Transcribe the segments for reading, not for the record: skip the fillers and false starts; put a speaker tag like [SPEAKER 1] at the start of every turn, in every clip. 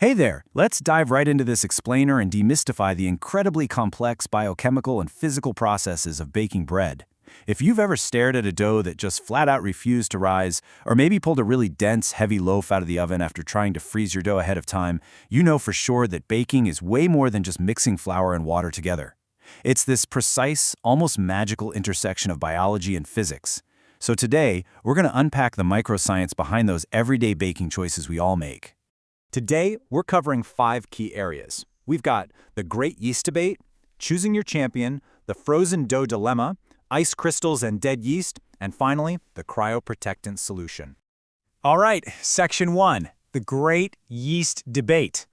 [SPEAKER 1] Hey there, let's dive right into this explainer and demystify the incredibly complex biochemical and physical processes of baking bread. If you've ever stared at a dough that just flat out refused to rise, or maybe pulled a really dense, heavy loaf out of the oven after trying to freeze your dough ahead of time, you know for sure that baking is way more than just mixing flour and water together. It's this precise, almost magical intersection of biology and physics. So today, we're going to unpack the microscience behind those everyday baking choices we all make. Today, we're covering 5 key areas. We've got the great yeast debate, choosing your champion, the frozen dough dilemma, ice crystals and dead yeast, and finally, the cryoprotectant solution. All right, section 1, the great yeast debate.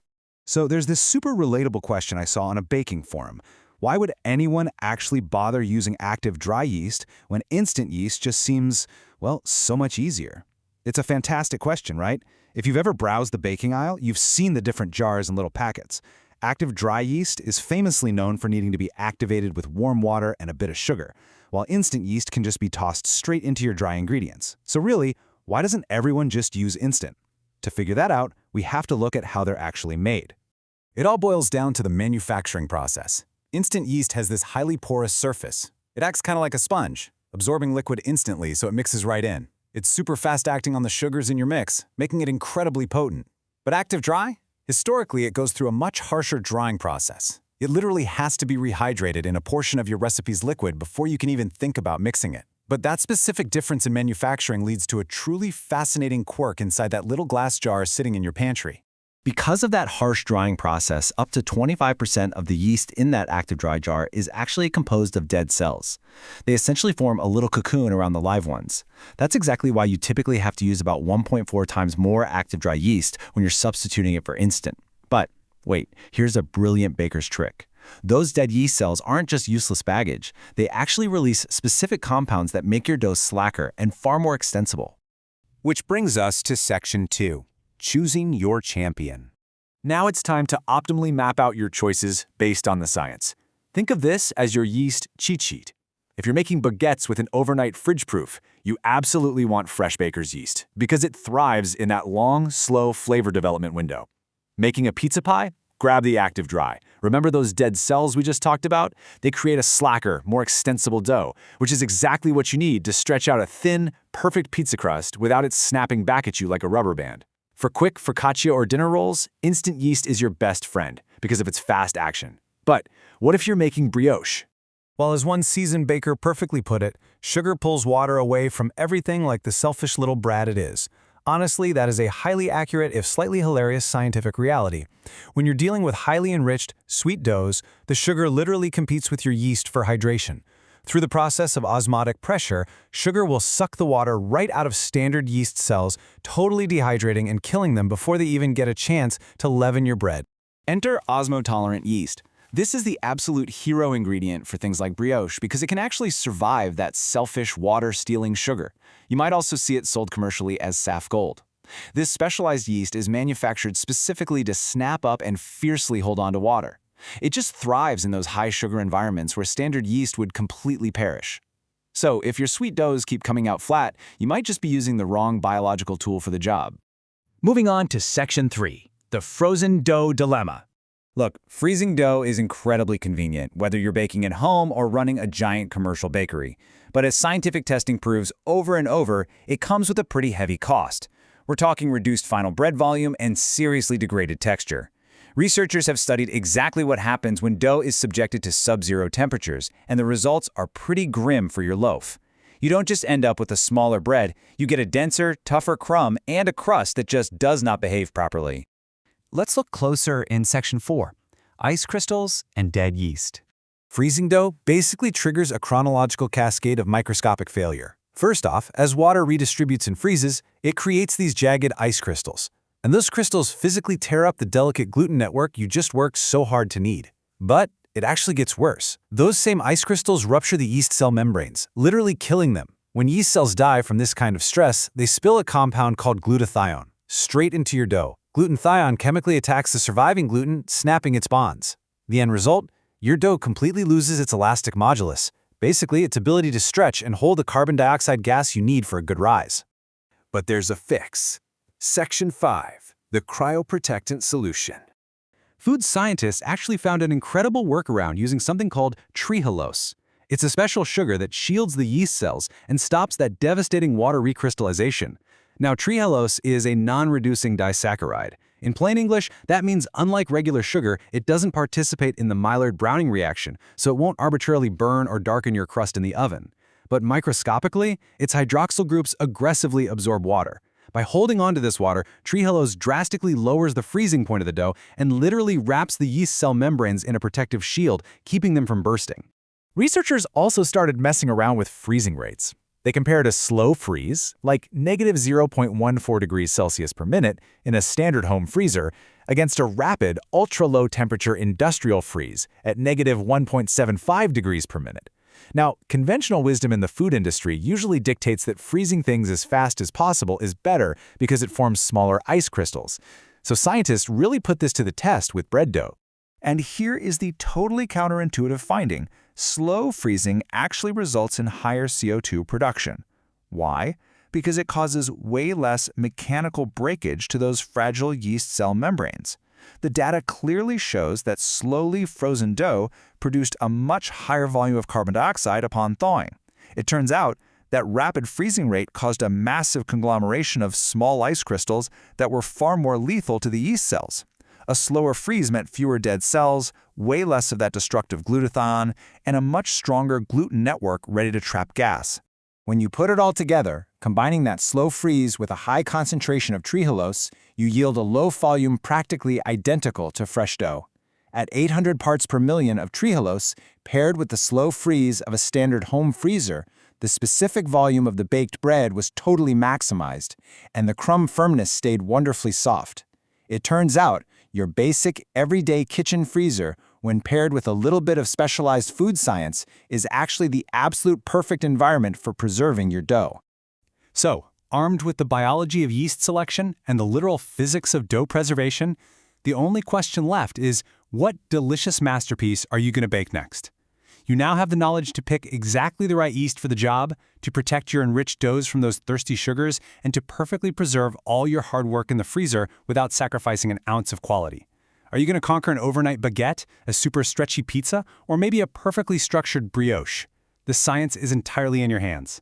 [SPEAKER 2] So there's this super relatable question I saw on a baking forum. Why would anyone actually bother using active dry yeast when instant yeast just seems, well, so much easier? It's a fantastic question, right? If you've ever browsed the baking aisle, you've seen the different jars and little packets. Active dry yeast is famously known for needing to be activated with warm water and a bit of sugar, while instant yeast can just be tossed straight into your dry ingredients. So really, why doesn't everyone just use instant? To figure that out, we have to look at how they're actually made. It all boils down to the manufacturing process. Instant yeast has this highly porous surface. It acts kind of like a sponge, absorbing liquid instantly so it mixes right in. It's super fast acting on the sugars in your mix, making it incredibly potent. But active dry? Historically, it goes through a much harsher drying process. It literally has to be rehydrated in a portion of your recipe's liquid before you can even think about mixing it. But that specific difference in manufacturing leads to a truly fascinating quirk inside that little glass jar sitting in your pantry.
[SPEAKER 1] Because of that harsh drying process, up to 25% of the yeast in that active dry jar is actually composed of dead cells. They essentially form a little cocoon around the live ones. That's exactly why you typically have to use about 1.4 times more active dry yeast when you're substituting it for instant. But wait, here's a brilliant baker's trick. Those dead yeast cells aren't just useless baggage. They actually release specific compounds that make your dough slacker and far more extensible.
[SPEAKER 2] Which brings us to section 2. Choosing your champion.
[SPEAKER 1] Now it's time to optimally map out your choices based on the science. Think of this as your yeast cheat sheet. If you're making baguettes with an overnight fridge proof, you absolutely want fresh baker's yeast because it thrives in that long, slow flavor development window. Making a pizza pie? Grab the active dry. Remember those dead cells we just talked about? They create a slacker, more extensible dough, which is exactly what you need to stretch out a thin, perfect pizza crust without it snapping back at you like a rubber band. For quick focaccia or dinner rolls, instant yeast is your best friend because of its fast action. But what if you're making brioche?
[SPEAKER 2] Well, as one seasoned baker perfectly put it, sugar pulls water away from everything like the selfish little brat it is. Honestly, that is a highly accurate, if slightly hilarious, scientific reality. When you're dealing with highly enriched, sweet doughs, the sugar literally competes with your yeast for hydration. Through the process of osmotic pressure, sugar will suck the water right out of standard yeast cells, totally dehydrating and killing them before they even get a chance to leaven your bread.
[SPEAKER 1] Enter osmotolerant yeast. This is the absolute hero ingredient for things like brioche because it can actually survive that selfish water-stealing sugar. You might also see it sold commercially as Saf Gold. This specialized yeast is manufactured specifically to snap up and fiercely hold on to water. It just thrives in those high-sugar environments where standard yeast would completely perish. So if your sweet doughs keep coming out flat, you might just be using the wrong biological tool for the job. Moving on to section 3, the frozen dough dilemma. Look, freezing dough is incredibly convenient, whether you're baking at home or running a giant commercial bakery. But as scientific testing proves over and over, it comes with a pretty heavy cost. We're talking reduced final bread volume and seriously degraded texture. Researchers have studied exactly what happens when dough is subjected to sub-zero temperatures, and the results are pretty grim for your loaf. You don't just end up with a smaller bread, you get a denser, tougher crumb and a crust that just does not behave properly.
[SPEAKER 3] Let's look closer in section 4, ice crystals and dead yeast.
[SPEAKER 2] Freezing dough basically triggers a chronological cascade of microscopic failure. First off, as water redistributes and freezes, it creates these jagged ice crystals. And those crystals physically tear up the delicate gluten network you just worked so hard to knead. But it actually gets worse. Those same ice crystals rupture the yeast cell membranes, literally killing them. When yeast cells die from this kind of stress, they spill a compound called glutathione straight into your dough. Glutathione chemically attacks the surviving gluten, snapping its bonds. The end result? Your dough completely loses its elastic modulus, basically its ability to stretch and hold the carbon dioxide gas you need for a good rise. But there's a fix. Section 5.
[SPEAKER 4] the cryoprotectant solution.
[SPEAKER 3] Food scientists actually found an incredible workaround using something called trehalose. It's a special sugar that shields the yeast cells and stops that devastating water recrystallization. Now, trehalose is a non-reducing disaccharide. In plain English, that means unlike regular sugar, it doesn't participate in the Maillard-Browning reaction, so it won't arbitrarily burn or darken your crust in the oven. But microscopically, its hydroxyl groups aggressively absorb water. By holding onto this water, trehalose drastically lowers the freezing point of the dough and literally wraps the yeast cell membranes in a protective shield, keeping them from bursting.
[SPEAKER 5] Researchers also started messing around with freezing rates. They compared a slow freeze, like negative 0.14 degrees Celsius per minute in a standard home freezer, against a rapid, ultra-low temperature industrial freeze at negative 1.75 degrees per minute. Now, conventional wisdom in the food industry usually dictates that freezing things as fast as possible is better because it forms smaller ice crystals. So scientists really put this to the test with bread dough. And here is the totally counterintuitive finding. Slow freezing actually results in higher CO2 production. Why? Because it causes way less mechanical breakage to those fragile yeast cell membranes. The data clearly shows that slowly frozen dough produced a much higher volume of carbon dioxide upon thawing. It turns out that rapid freezing rate caused a massive conglomeration of small ice crystals that were far more lethal to the yeast cells. A slower freeze meant fewer dead cells, way less of that destructive glutathione, and a much stronger gluten network ready to trap gas. When you put it all together, combining that slow freeze with a high concentration of trehalose, you yield a low volume practically identical to fresh dough. At 800 parts per million of trehalose, paired with the slow freeze of a standard home freezer, the specific volume of the baked bread was totally maximized, and the crumb firmness stayed wonderfully soft. It turns out, your basic, everyday kitchen freezer, when paired with a little bit of specialized food science, is actually the absolute perfect environment for preserving your dough.
[SPEAKER 3] So, armed with the biology of yeast selection and the literal physics of dough preservation, the only question left is, what delicious masterpiece are you going to bake next? You now have the knowledge to pick exactly the right yeast for the job, to protect your enriched doughs from those thirsty sugars, and to perfectly preserve all your hard work in the freezer without sacrificing an ounce of quality. Are you going to conquer an overnight baguette, a super stretchy pizza, or maybe a perfectly structured brioche? The science is entirely in your hands.